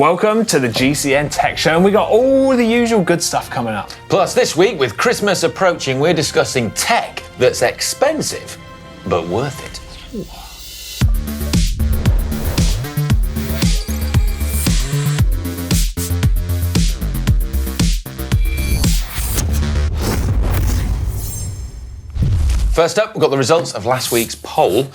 Welcome to the GCN Tech Show, and we got all the usual good stuff coming up. Plus, this week, with Christmas approaching, we're discussing tech that's expensive, but worth it. First up, we've got the results of last week's poll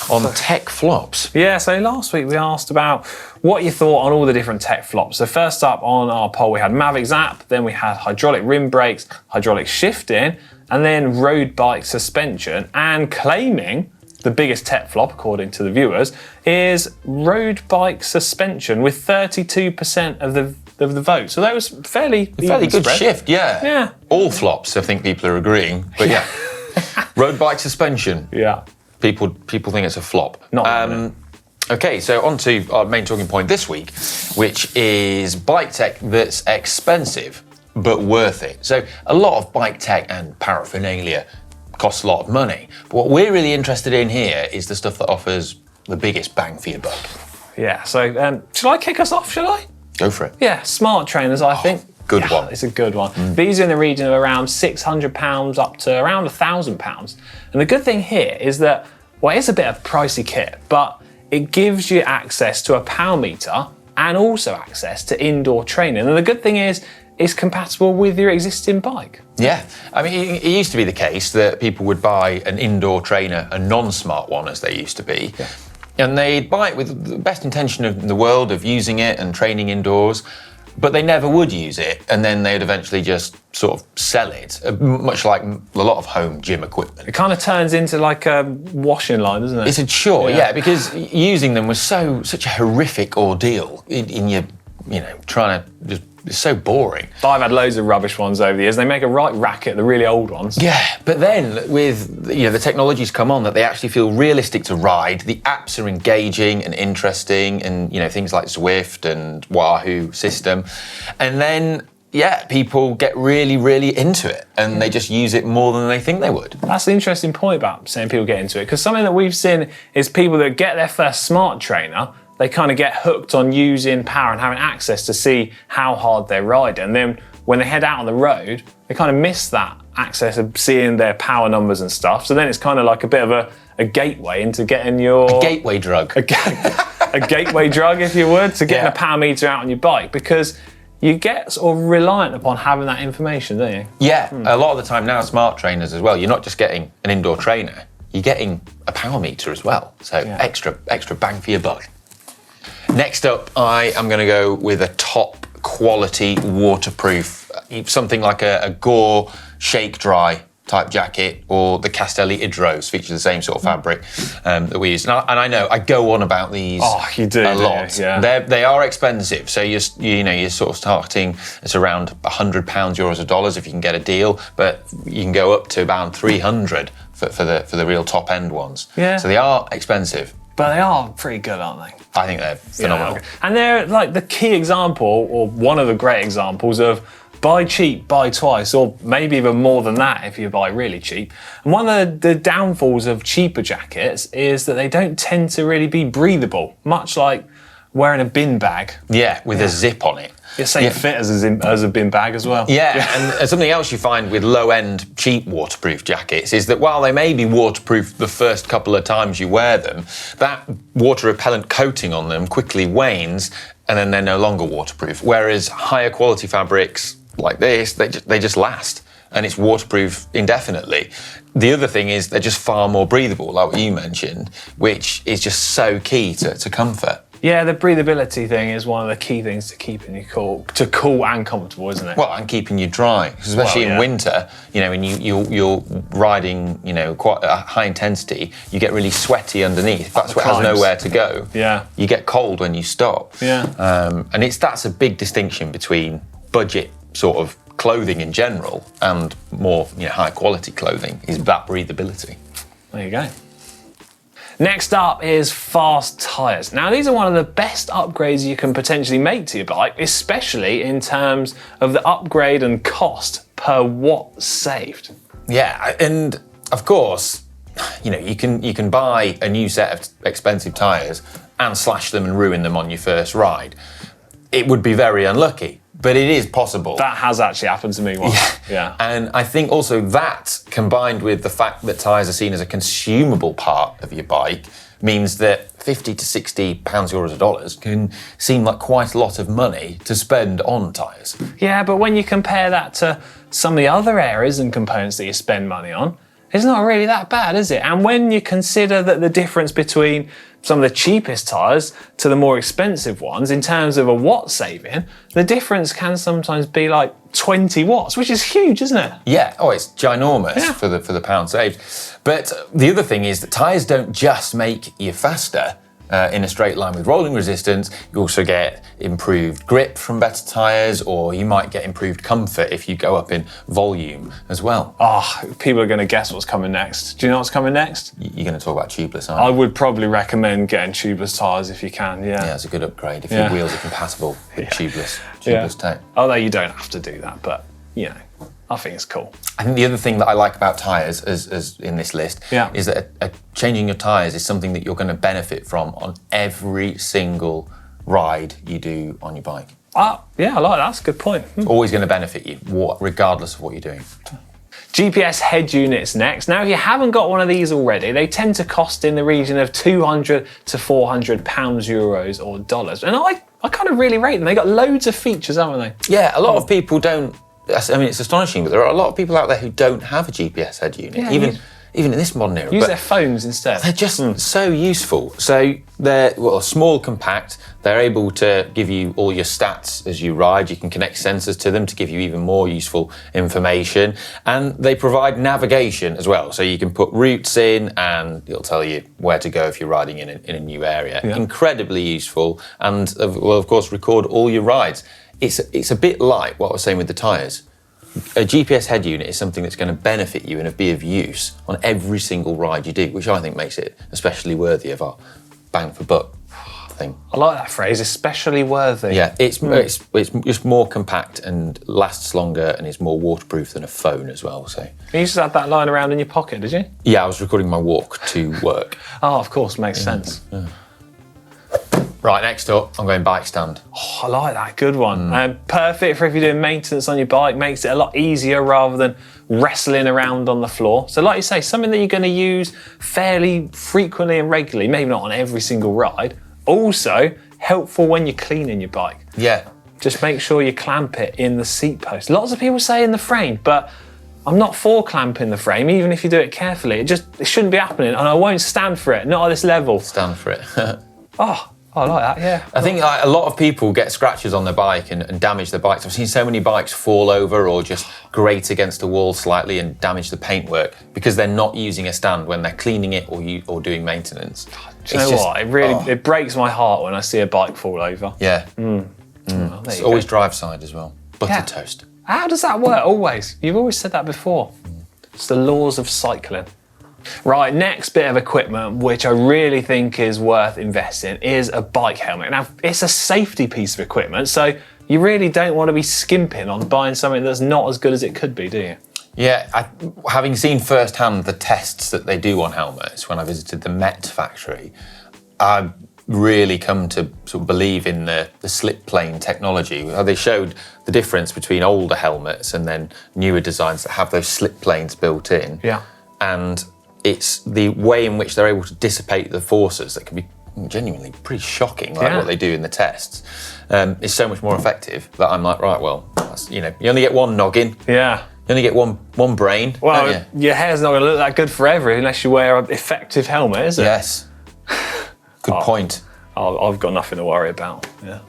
on tech flops. Yeah, so last week we asked about what you thought on all the different tech flops. So first up on our poll we had Mavic Zap, then we had hydraulic rim brakes, hydraulic shifting, and then road bike suspension. And claiming the biggest tech flop, according to the viewers, is road bike suspension with 32% of the vote. So that was fairly good spread. shift, yeah. Yeah. All flops, I think people are agreeing, but yeah. Road bike suspension. Yeah. People think it's a flop. Not Okay, so on to our main talking point this week, which is bike tech that's expensive but worth it. So a lot of bike tech and paraphernalia costs a lot of money. But what we're really interested in here is the stuff that offers the biggest bang for your buck. Yeah, so should I kick us off, should I? Go for it. Yeah, smart trainers, I think. Good one. It's a good one. These are in the region of around £600 up to around £1,000. And the good thing here is that, well, it's a bit of a pricey kit, but it gives you access to a power meter and also access to indoor training. And the good thing is, it's compatible with your existing bike. Yeah, I mean, it used to be the case that people would buy an indoor trainer, a non-smart one as they used to be, and they'd buy it with the best intention in the world of using it and training indoors, but they never would use it, and then they'd eventually just sort of sell it, much like a lot of home gym equipment. It kind of turns into like a washing line, doesn't it? It's a chore, yeah, because using them was such a horrific ordeal in your, trying to just, it's so boring. I've had loads of rubbish ones over the years. They make a right racket, the really old ones. Yeah, but then with the technology's come on that they actually feel realistic to ride. The apps are engaging and interesting, and things like Zwift and Wahoo system, and then people get really, really into it, and they just use it more than they think they would. That's the interesting point about saying people get into it, because something that we've seen is people that get their first smart trainer, they kind of get hooked on using power and having access to see how hard they're riding. And then when they head out on the road, they kind of miss that access of seeing their power numbers and stuff. So then it's kind of like a bit of a gateway into getting your... A gateway drug. A gateway drug, if you would, to getting a power meter out on your bike, because you get sort of reliant upon having that information, don't you? Yeah, a lot of the time now, smart trainers as well, you're not just getting an indoor trainer, you're getting a power meter as well. So extra bang for your buck. Next up, I am going to go with a top quality waterproof, something like a Gore Shake Dry type jacket, or the Castelli Idros feature the same sort of fabric that we use. And I know I go on about these a lot. Yeah. They are expensive, so you're sort of starting at around £100, euros or dollars if you can get a deal, but you can go up to about 300 for the real top end ones. Yeah. So they are expensive. But they are pretty good, aren't they? I think they're phenomenal. Yeah. And they're like the key example, or one of the great examples of buy cheap, buy twice, or maybe even more than that if you buy really cheap. And one of the downfalls of cheaper jackets is that they don't tend to really be breathable, much like wearing a bin bag. Yeah, with a zip on it. It's same fit as a bin bag as well. Yeah, and something else you find with low-end, cheap waterproof jackets is that while they may be waterproof the first couple of times you wear them, that water-repellent coating on them quickly wanes, and then they're no longer waterproof. Whereas higher quality fabrics like this, they just last, and it's waterproof indefinitely. The other thing is they're just far more breathable, like what you mentioned, which is just so key to comfort. Yeah, the breathability thing is one of the key things to keeping you cool and comfortable, isn't it? Well, and keeping you dry, especially in winter. When you're riding, quite a high intensity, you get really sweaty underneath. That sweat has nowhere to go. Yeah, you get cold when you stop. Yeah, and that's a big distinction between budget sort of clothing in general and more high quality clothing, is that breathability. There you go. Next up is fast tyres. Now, these are one of the best upgrades you can potentially make to your bike, especially in terms of the upgrade and cost per watt saved. Yeah, and of course, you can buy a new set of expensive tyres and slash them and ruin them on your first ride. it would be very unlucky. But it is possible. That has actually happened to me once. Yeah. And I think also that, combined with the fact that tyres are seen as a consumable part of your bike, means that 50 to 60 pounds, euros, or dollars can seem like quite a lot of money to spend on tyres. Yeah, but when you compare that to some of the other areas and components that you spend money on, it's not really that bad, is it? And when you consider that the difference between some of the cheapest tyres to the more expensive ones in terms of a watt saving, the difference can sometimes be like 20 watts, which is huge, isn't it? Yeah, it's ginormous for the pound saved. But the other thing is that tyres don't just make you faster. In a straight line with rolling resistance, you also get improved grip from better tyres, or you might get improved comfort if you go up in volume as well. People are going to guess what's coming next. Do you know what's coming next? You're going to talk about tubeless, aren't I you? would probably recommend getting tubeless tyres if you can, Yeah, it's a good upgrade if your wheels are compatible with tubeless tech. Although you don't have to do that, but, I think it's cool. I think the other thing that I like about tyres, as in this list, is that changing your tyres is something that you're going to benefit from on every single ride you do on your bike. Yeah, I like that. That's a good point. Always going to benefit you, regardless of what you're doing. GPS head units next. Now, if you haven't got one of these already, they tend to cost in the region of 200 to 400 pounds, euros, or dollars. And I kind of really rate them. They got loads of features, haven't they? Yeah, a lot of people don't. I mean, it's astonishing, but there are a lot of people out there who don't have a GPS head unit, even in this modern era. Use their phones instead. They're just so useful. So they're small, compact. They're able to give you all your stats as you ride. You can connect sensors to them to give you even more useful information. And they provide navigation as well. So you can put routes in and it'll tell you where to go if you're riding in a new area. Yeah. Incredibly useful. And will, of course, record all your rides. It's a bit like what I was saying with the tyres. A GPS head unit is something that's going to benefit you and be of use on every single ride you do, which I think makes it especially worthy of our bang for buck thing. I like that phrase, especially worthy. Yeah, it's just more compact and lasts longer and is more waterproof than a phone as well. So you just had that lying around in your pocket, did you? Yeah, I was recording my walk to work. Of course, makes sense. Yeah. Right, next up, I'm going bike stand. I like that, good one. Perfect for if you're doing maintenance on your bike, makes it a lot easier rather than wrestling around on the floor. So like you say, something that you're going to use fairly frequently and regularly, maybe not on every single ride. Also, helpful when you're cleaning your bike. Yeah. Just make sure you clamp it in the seat post. Lots of people say in the frame, but I'm not for clamping the frame, even if you do it carefully. It shouldn't be happening, and I won't stand for it, not at this level. Stand for it. I like that, yeah. I think a lot of people get scratches on their bike and damage their bikes. I've seen so many bikes fall over or just grate against a wall slightly and damage the paintwork because they're not using a stand when they're cleaning it or doing maintenance. Do you know what? It breaks my heart when I see a bike fall over. Yeah. Well, it's always drive side as well. Butter toast. How does that work? Always. You've always said that before. It's the laws of cycling. Right, next bit of equipment, which I really think is worth investing, is a bike helmet. Now, it's a safety piece of equipment, so you really don't want to be skimping on buying something that's not as good as it could be, do you? Yeah, having seen firsthand the tests that they do on helmets when I visited the Met factory, I've really come to sort of believe in the slip plane technology. They showed the difference between older helmets and then newer designs that have those slip planes built in. Yeah. And it's the way in which they're able to dissipate the forces that can be genuinely pretty shocking, like what they do in the tests. It's so much more effective that I'm like, right, well, you only get one noggin. Yeah. You only get one brain. Well, your hair's not going to look that good forever unless you wear an effective helmet, is it? Yes. Good point. I've got nothing to worry about. Yeah.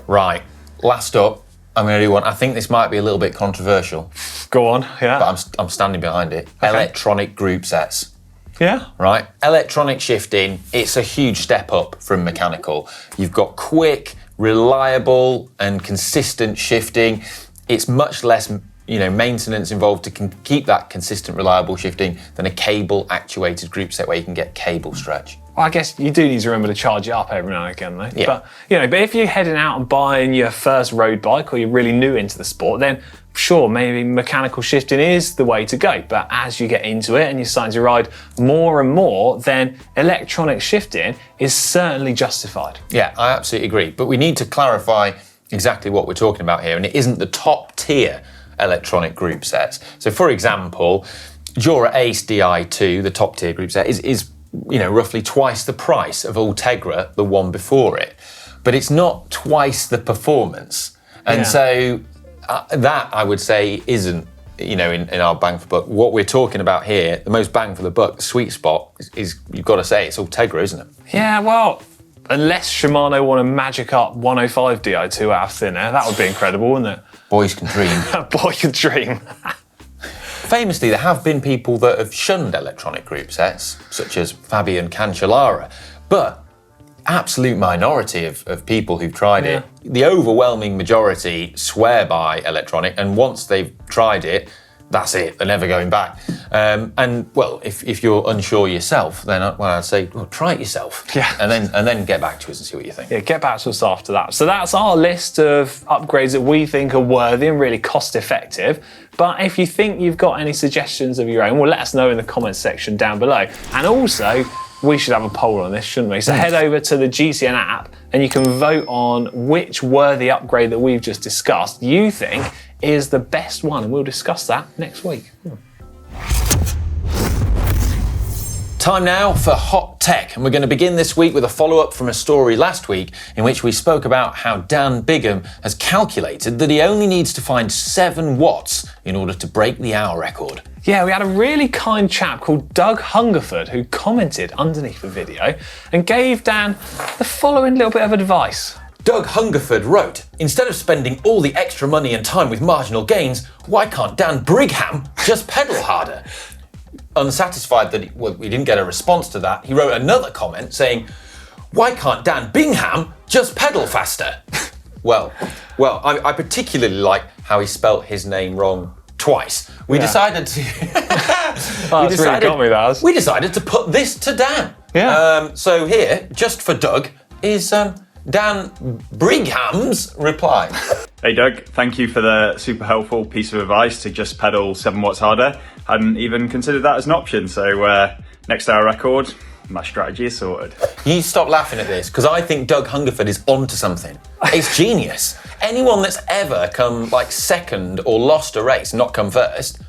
Right. Last up, I'm going to do one. I think this might be a little bit controversial. Go on. Yeah. But I'm standing behind it. Okay. Electronic group sets. Yeah. Right. Electronic shifting, it's a huge step up from mechanical. You've got quick, reliable, and consistent shifting. It's much less, maintenance involved to keep that consistent, reliable shifting than a cable-actuated group set where you can get cable stretch. Well, I guess you do need to remember to charge it up every now and again, though. Yeah. But if you're heading out and buying your first road bike or you're really new into the sport, then sure, maybe mechanical shifting is the way to go. But as you get into it and you're starting to ride more and more, then electronic shifting is certainly justified. Yeah, I absolutely agree. But we need to clarify exactly what we're talking about here, and it isn't the top tier electronic group sets. So, for example, Jura Ace Di2, the top tier group set, is roughly twice the price of Ultegra, the one before it, but it's not twice the performance, and so that I would say isn't in our bang for buck. What we're talking about here, the most bang for the buck, the sweet spot is you've got to say it's Ultegra, isn't it? Yeah, well, unless Shimano want to magic up 105 Di2 out of thin air, that would be incredible, wouldn't it? Boys can dream. Boy can dream. Famously, there have been people that have shunned electronic group sets, such as Fabian Cancellara, but absolute minority of people who've tried it. The overwhelming majority swear by electronic, and once they've tried it, that's it, they're never going back. And well, if you're unsure yourself, then I'd say, well, try it yourself. Yeah. And then get back to us and see what you think. Yeah, get back to us after that. So that's our list of upgrades that we think are worthy and really cost effective. But if you think you've got any suggestions of your own, well, let us know in the comments section down below. And also, we should have a poll on this, shouldn't we? So head over to the GCN app and you can vote on which worthy upgrade that we've just discussed you think is the best one, and we'll discuss that next week. Time now for Hot Tech, and we're going to begin this week with a follow-up from a story last week in which we spoke about how Dan Bigham has calculated that he only needs to find 7 watts in order to break the hour record. Yeah, we had a really kind chap called Doug Hungerford who commented underneath the video and gave Dan the following little bit of advice. Doug Hungerford wrote, instead of spending all the extra money and time with marginal gains, why can't Dan Brigham just pedal harder? Unsatisfied that we didn't get a response to that, he wrote another comment saying, why can't Dan Bingham just pedal faster? Well, I particularly like how he spelt his name wrong twice. We decided to... really got me, that. We decided to put this to Dan. Yeah. So here, just for Doug, is Dan Brigham's reply. Hey Doug, thank you for the super helpful piece of advice to just pedal 7 watts harder. Hadn't even considered that as an option, so next hour record, my strategy is sorted. You stop laughing at this, because I think Doug Hungerford is onto something. It's genius. Anyone that's ever come second or lost a race, not come first,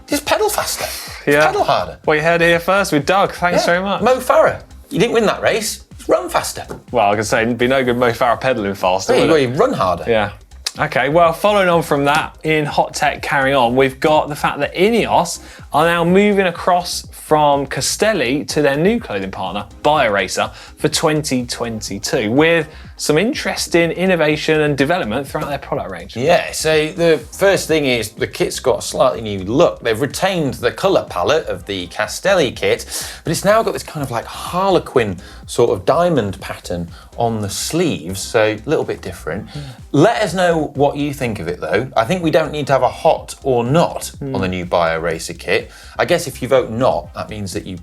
just pedal faster. Just pedal harder. Well, you heard it here first with Doug. Thanks very much. Mo Farah, you didn't win that race. Just run faster. Well, I can say it'd be no good Mo Farah pedalling faster. There you go, run harder. Yeah. Okay, well, following on from that, in Hot Tech carrying on, we've got the fact that Ineos are now moving across from Castelli to their new clothing partner, Bioracer, for 2022, with some interesting innovation and development throughout their product range. Yeah, so the first thing is the kit's got a slightly new look. They've retained the colour palette of the Castelli kit, but it's now got this kind of Harlequin sort of diamond pattern on the sleeves, so a little bit different. Let us know what you think of it though. I think we don't need to have a hot or not on the new Bioracer kit. I guess if you vote not, that means that you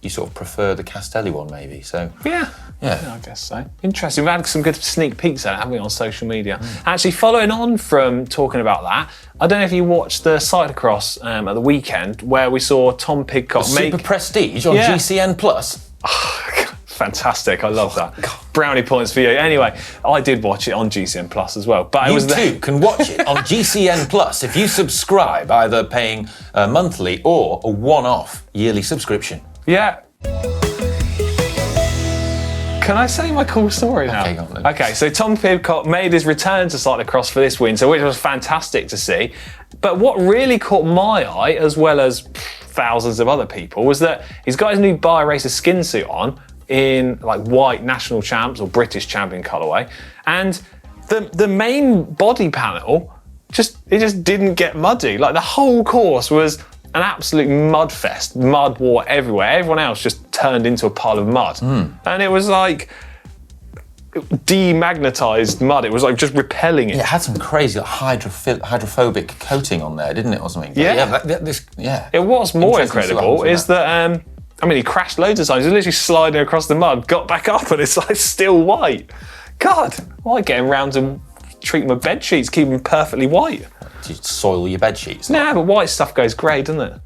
sort of prefer the Castelli one maybe, so... Yeah, I guess so. Interesting. We've had some good sneak peeks at it, haven't we, on social media. Actually, following on from talking about that, I don't know if you watched the cyclocross at the weekend where we saw Tom Pidcock Super Prestige on GCN Plus. Fantastic, I love that. Brownie points for you. Anyway, I did watch it on GCN Plus as well. But you too can watch it on GCN Plus if you subscribe, either paying a monthly or a one-off yearly subscription. Yeah. Can I say my cool story now? Okay, go on then. Okay, so Tom Pidcock made his return to cyclocross for this winter, which was fantastic to see. But what really caught my eye, as well as thousands of other people, was that he's got his new Bioracer skin suit on in white national champs or British champion colourway, and the main body panel just didn't get muddy. The whole course was an absolute mud fest, mud war everywhere. Everyone else just turned into a pile of mud, and it was demagnetized mud. It was just repelling it. Yeah, it had some crazy hydrophobic coating on there, didn't it, or something? Yeah. It was more incredible is that he crashed loads of times. He was literally sliding across the mud, got back up, and it's still white. God, I like getting round to treating my bed sheets, keep them perfectly white. Do you soil your bed sheets? Nah, but white stuff goes grey, doesn't it?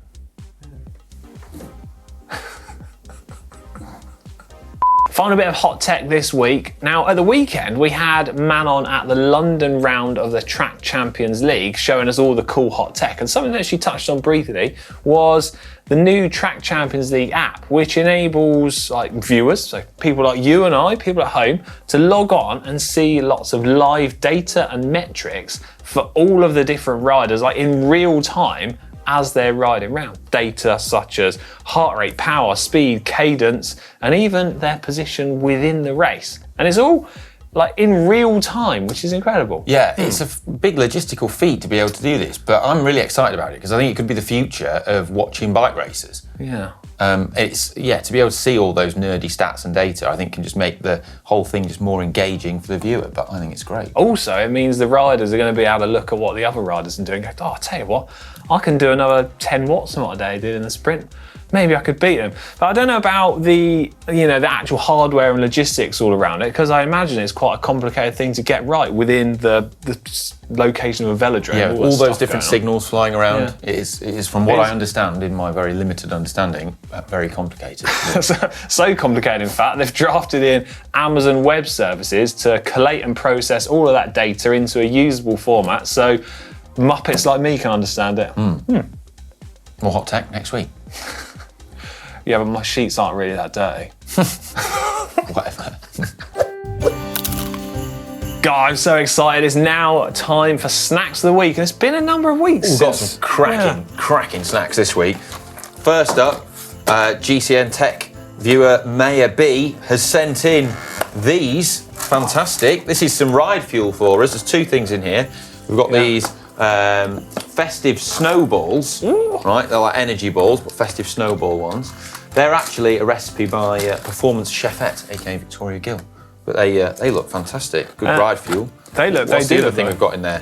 Final bit of hot tech this week. Now, at the weekend, we had Manon at the London round of the Track Champions League showing us all the cool hot tech. And something that she touched on briefly was the new Track Champions League app, which enables viewers, so people like you and I, people at home, to log on and see lots of live data and metrics for all of the different riders, in real time, as they're riding around. Data such as heart rate, power, speed, cadence, and even their position within the race. And it's all in real time, which is incredible. Yeah, it's a big logistical feat to be able to do this, but I'm really excited about it because I think it could be the future of watching bike races. Yeah. To be able to see all those nerdy stats and data, I think can just make the whole thing just more engaging for the viewer, but I think it's great. Also, it means the riders are going to be able to look at what the other riders are doing and go, I'll tell you what, I can do another 10 watts a day doing the sprint. Maybe I could beat them. But I don't know about the actual hardware and logistics all around it, because I imagine it's quite a complicated thing to get right within the location of a velodrome. Yeah, all those different signals flying around. Yeah. It is, from what I understand, in my very limited understanding, very complicated. So complicated, in fact, they've drafted in Amazon Web Services to collate and process all of that data into a usable format, so Muppets like me can understand it. More hot tech next week. Yeah, but my sheets aren't really that dirty. Whatever. God, I'm so excited. It's now time for snacks of the week. And it's been a number of weeks. We've got some cracking snacks this week. First up, GCN Tech viewer Maya B has sent in these. Fantastic. This is some ride fuel for us. There's two things in here. We've got these festive snowballs, right? They're like energy balls, but festive snowball ones. They're actually a recipe by Performance Chefette, aka Victoria Gill. But they look fantastic. Good ride fuel. What's the other thing we've got in there?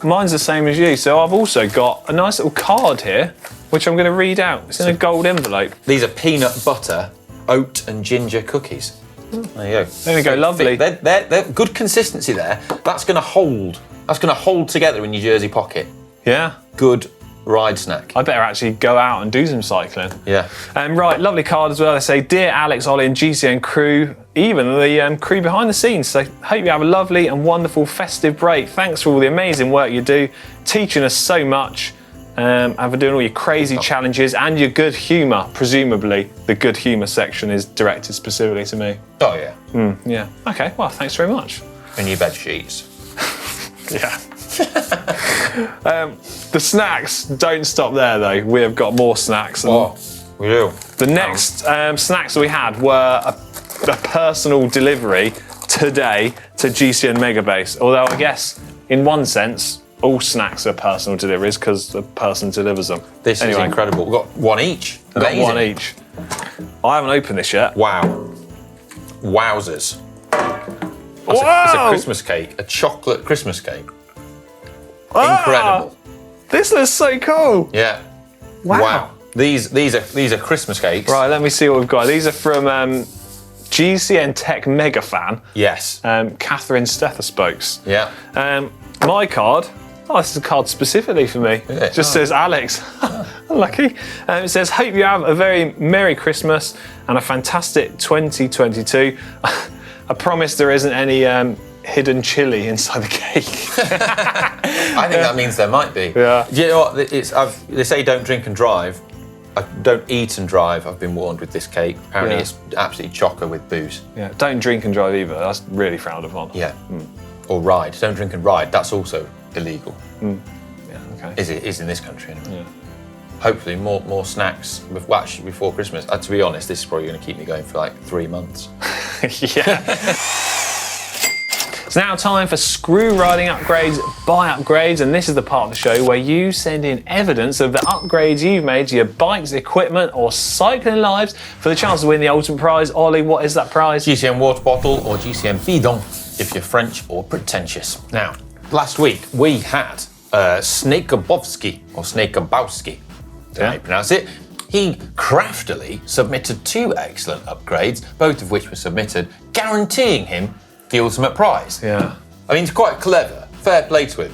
Mine's the same as you. So I've also got a nice little card here, which I'm going to read out. It's in a gold envelope. These are peanut butter, oat and ginger cookies. There you go. There we go, lovely. They're good consistency there. That's going to hold. That's going to hold together in your jersey pocket. Yeah. Good ride snack. I better actually go out and do some cycling. Yeah. Right, lovely card as well. They say, Dear Alex, Ollie and GCN crew, even the crew behind the scenes. So hope you have a lovely and wonderful festive break. Thanks for all the amazing work you do, teaching us so much, and for doing all your crazy challenges and your good humour. Presumably, the good humour section is directed specifically to me. Oh, yeah. Yeah. Okay, well, thanks very much. And your bed sheets. Yeah. The snacks don't stop there, though. We have got more snacks. We do. The next snacks we had were a personal delivery today to GCN Megabase. Although I guess, in one sense, all snacks are personal deliveries because the person delivers them. This is incredible. We've got one each. We've got one each. I haven't opened this yet. Wow. Wowzers. It's a Christmas cake, a chocolate Christmas cake. Incredible. This looks so cool. Yeah. Wow. These are Christmas cakes. Right, let me see what we've got. These are from GCN Tech Mega Fan. Yes. Catherine Stethoscopes. Yeah. My card. Oh, this is a card specifically for me. It just says Alex. Lucky. It says, hope you have a very Merry Christmas and a fantastic 2022. I promise there isn't any hidden chili inside the cake. I think that means there might be. Yeah. Do you know what? They say don't drink and drive. Don't eat and drive, I've been warned with this cake. Apparently it's absolutely chocker with booze. Yeah. Don't drink and drive either. That's really frowned upon. Yeah. Or ride. Don't drink and ride. That's also illegal. Yeah, okay. Is in this country anyway. Yeah. Hopefully more snacks actually before Christmas. To be honest, this is probably going to keep me going for 3 months. Yeah. It's now time for screw riding upgrades by upgrades, and this is the part of the show where you send in evidence of the upgrades you've made to your bikes, equipment, or cycling lives for the chance to win the ultimate prize. Ollie, what is that prize? GCN water bottle or GCN bidon if you're French or pretentious. Now, last week we had Snakabowski or Snakabowski, how you pronounce it. He craftily submitted 2 excellent upgrades, both of which were submitted, guaranteeing him the ultimate prize. Yeah. I mean, he's quite clever. Fair play to him.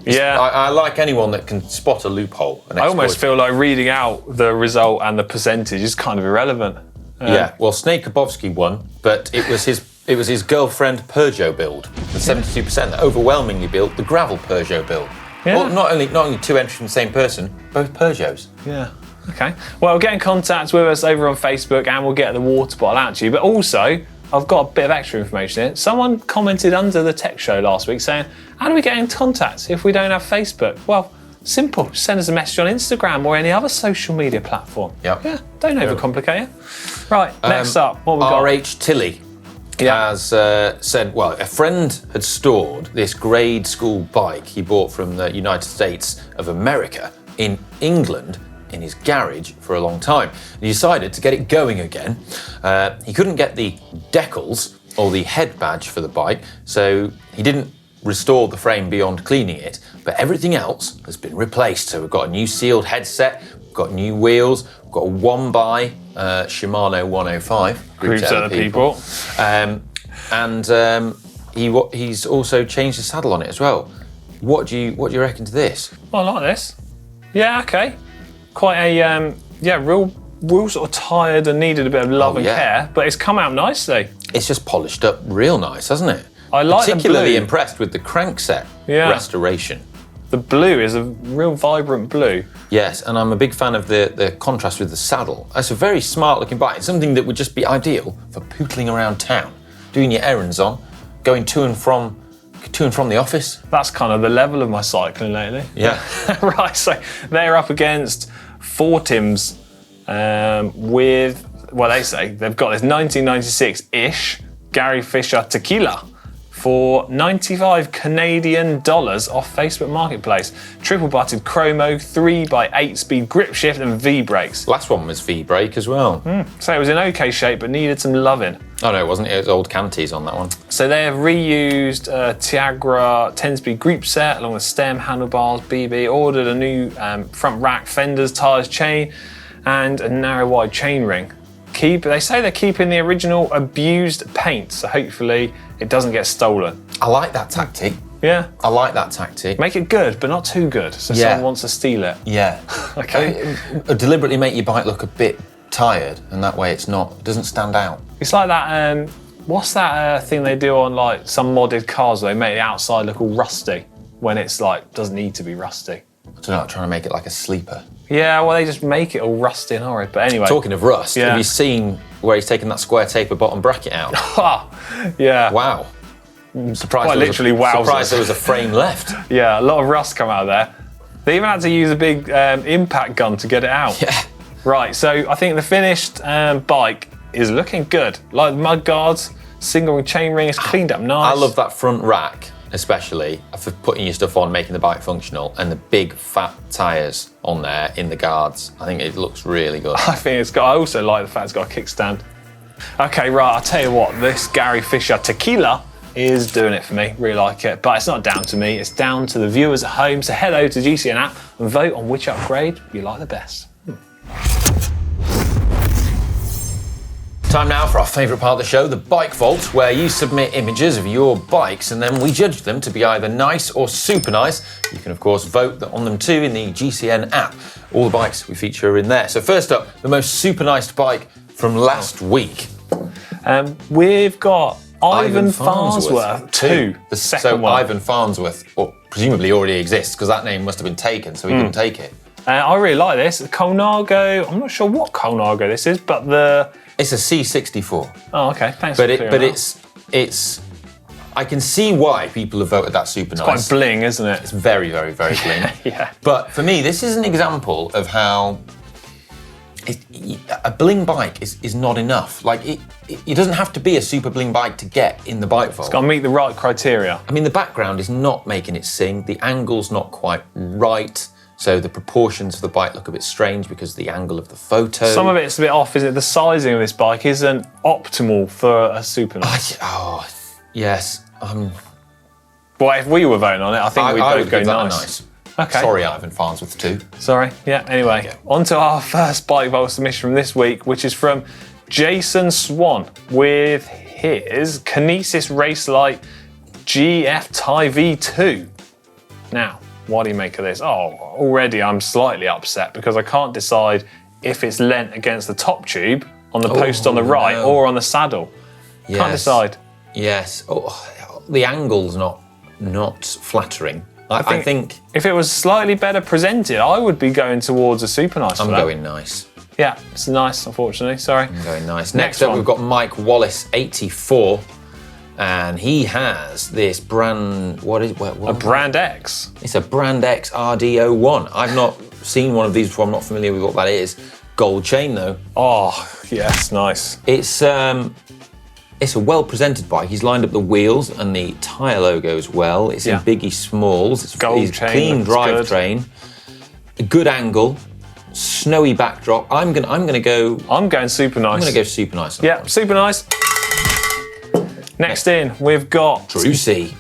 Yeah. I like anyone that can spot a loophole. I almost feel like reading out the result and the percentage is kind of irrelevant. Yeah, well, Snake Kabowski won, but it was his girlfriend Peugeot build, the 72% that overwhelmingly built the gravel Peugeot build. Yeah. Well, not only two entries from the same person, both Peugeots. Yeah. Okay. Well, get in contact with us over on Facebook and we'll get the water bottle out to you. But also, I've got a bit of extra information here. Someone commented under the tech show last week saying, how do we get in contact if we don't have Facebook? Well, simple. Send us a message on Instagram or any other social media platform. Yep. Yeah, don't overcomplicate it. Right, next up, what we got? R.H. Tilley has said, well, a friend had stored this grade school bike he bought from the United States of America in England in his garage for a long time. He decided to get it going again. He couldn't get the decals or the head badge for the bike, so he didn't restore the frame beyond cleaning it, but everything else has been replaced. So we've got a new sealed headset, we've got new wheels, we've got a one-by Shimano 105. Group set of people. He's also changed the saddle on it as well. What do you reckon to this? Well, I like this. Yeah, okay. Quite a real sort of tired and needed a bit of love and care, but it's come out nicely. It's just polished up real nice, hasn't it? I like particularly the blue. Impressed with the crankset restoration. The blue is a real vibrant blue. Yes, and I'm a big fan of the contrast with the saddle. It's a very smart looking bike. It's something that would just be ideal for pootling around town, doing your errands on, going to and from the office. That's kind of the level of my cycling lately. Yeah. Right, so they're up against Fortims with, well, they say they've got this 1996-ish Gary Fisher Tequila for 95 Canadian dollars off Facebook Marketplace. Triple butted chromo, 3x8 speed grip shift and V-brakes. Last one was V-brake as well. So it was in okay shape but needed some loving. Oh no, it wasn't. It was old Canties on that one. So they have reused Tiagra 10-speed group set along with stem, handlebars, BB, ordered a new front rack, fenders, tyres, chain and a narrow wide chain ring. They say they're keeping the original abused paint, so hopefully it doesn't get stolen. I like that tactic. Yeah. I like that tactic. Make it good, but not too good, so someone wants to steal it. Yeah. Okay. Deliberately make your bike look a bit tired, and that way it doesn't stand out. It's like that, what's that thing they do on like some modded cars where they make the outside look all rusty when it's like, doesn't need to be rusty. I don't know, trying to make it like a sleeper. Yeah, well, they just make it all rusty and horrid. But anyway. Talking of rust, have you seen where he's taken that square taper bottom bracket out? Yeah. Wow. Surprised Quite literally wowzers. Surprised there was a frame left. Yeah, a lot of rust come out of there. They even had to use a big impact gun to get it out. Yeah. Right, so I think the finished bike is looking good. Like the mud guards, single chain ring is cleaned up nice. I love that front rack, especially for putting your stuff on, making the bike functional, and the big fat tyres on there in the guards. I think it looks really good. I also like the fact it's got a kickstand. Okay, right, I'll tell you what, this Gary Fisher Tequila is doing it for me. Really like it, but it's not down to me, it's down to the viewers at home. So head over to GCN app and vote on which upgrade you like the best. Time now for our favourite part of the show, the Bike Vault, where you submit images of your bikes and then we judge them to be either nice or super nice. You can, of course, vote on them too in the GCN app. All the bikes we feature are in there. So first up, the most super nice bike from last week. We've got Ivan Farnsworth 2, the second one. Ivan Farnsworth, presumably already exists because that name must have been taken, so he couldn't take it. I really like this. Colnago, I'm not sure what Colnago this is, but It's a C64. Oh, okay. Thanks but for clearing that up. it's. I can see why people have voted that super nice. Quite bling, isn't it? It's very, very, very bling. Yeah. But for me, this is an example of how a bling bike is not enough. Like it doesn't have to be a super bling bike to get in the Bike Vault. It's got to meet the right criteria. I mean, the background is not making it sing. The angle's not quite right. So the proportions of the bike look a bit strange because of the angle of the photo. Some of it's a bit off, is it? The sizing of this bike isn't optimal for a super nice. Yes. Well, if we were voting on it, I think we'd both go give that nice. A nice. Okay. Sorry, Ivan Farnsworth 2. Sorry. Yeah, anyway. On to our first Bike Vault submission from this week, which is from Jason Swan with his Kinesis Racelight GF Ty V2. Now, what do you make of this? Oh, already I'm slightly upset because I can't decide if it's lent against the top tube on the post on the right or on the saddle. Yes. Can't decide. Yes. Oh, the angle's not flattering. I think if it was slightly better presented, I would be going towards a super nice. I'm going nice. Yeah, it's nice, unfortunately. Sorry. I'm going nice. Next up, we've got Mike Wallace, 84. And he has this brand, A Brand X. It's a Brand X RD01. I've not seen one of these before. I'm not familiar with what that is. Gold chain though. Oh, yes, nice. It's a well presented bike. He's lined up the wheels and the tyre logos well. It's in Biggie Smalls. It's gold chain, clean drivetrain. A good angle. Snowy backdrop. I'm gonna go. I'm going super nice. I'm gonna go super nice. Yeah, super nice. Next in, we've got Drusy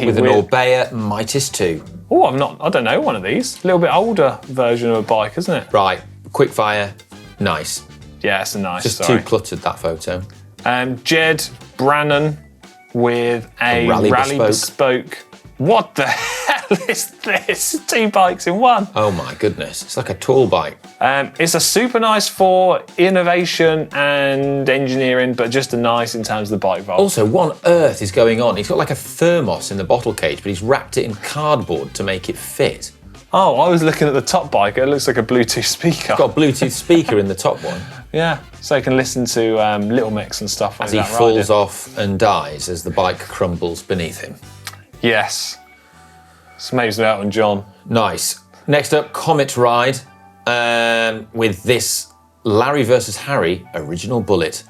with an Orbea Mitis 2. Oh, I don't know one of these. A little bit older version of a bike, isn't it? Right, quick fire, nice. Yeah, it's a nice. Just too cluttered, that photo. Jed Brannan with a Rally Bespoke. What the hell is this? 2 bikes in one. Oh my goodness, it's like a tall bike. It's a super nice for innovation and engineering, but just a nice in terms of the bike vault. Also, what on earth is going on? He's got like a thermos in the bottle cage, but he's wrapped it in cardboard to make it fit. Oh, I was looking at the top bike. It looks like a Bluetooth speaker. It's got a Bluetooth speaker in the top one. Yeah, so you can listen to Little Mix and stuff like that. As he falls off and dies as the bike crumbles beneath him. Yes. Smaves me out on John. Nice. Next up, Comet Ride with this Larry versus Harry original bullet.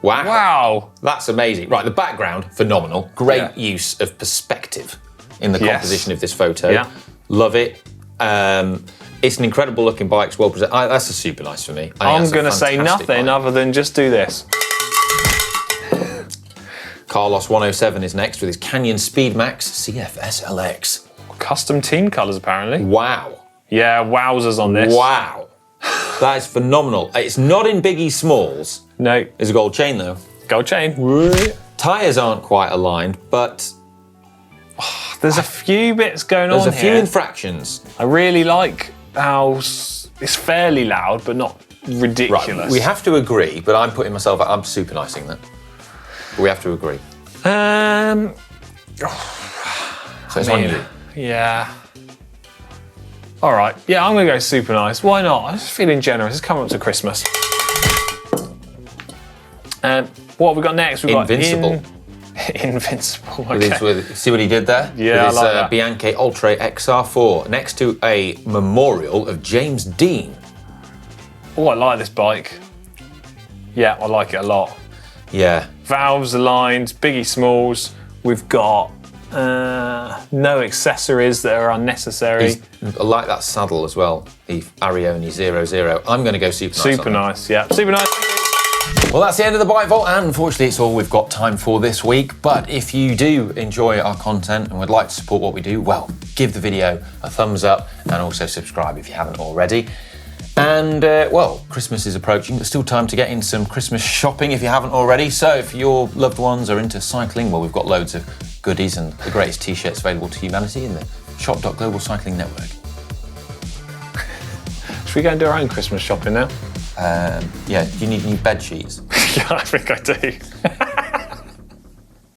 Wow. Wow. That's amazing. Right, the background, phenomenal. Great use of perspective in the composition of this photo. Yeah. Love it. It's an incredible looking bike. It's well presented. That's a super nice for me. I'm going to say nothing other than just do this. Carlos 107 is next with his Canyon Speedmax CFS LX. Custom team colours, apparently. Wow. Yeah, wowzers on this. Wow. That is phenomenal. It's not in Biggie Smalls. No. It's a gold chain, though. Gold chain. Tyres aren't quite aligned, but... There's a few bits going on here. There's a few infractions. I really like how it's fairly loud, but not ridiculous. Right, we have to agree, but I'm putting myself... I'm super nicing that. But we have to agree. So it's on you. Yeah. All right. Yeah, I'm going to go super nice. Why not? I'm just feeling generous. It's coming up to Christmas. What have we got next? We've Invincible. got Invincible. Okay. See what he did there? Yeah, with his, I like that. Bianchi Ultra XR4 next to a memorial of James Dean. Oh, I like this bike. Yeah, I like it a lot. Yeah. Valves aligned, Biggie Smalls. We've got no accessories that are unnecessary. I like that saddle as well, the Arione 00. I'm going to go super nice. Super nice, yeah. Super nice. Well, that's the end of the Bike Vault, and unfortunately it's all we've got time for this week. But if you do enjoy our content and would like to support what we do, well, give the video a thumbs up and also subscribe if you haven't already. And, well, Christmas is approaching, but still time to get in some Christmas shopping if you haven't already. So if your loved ones are into cycling, well, we've got loads of goodies and the greatest t-shirts available to humanity in the shop.global cycling network. Should we go and do our own Christmas shopping now? Yeah, do you need new bed sheets? Yeah, I think I do.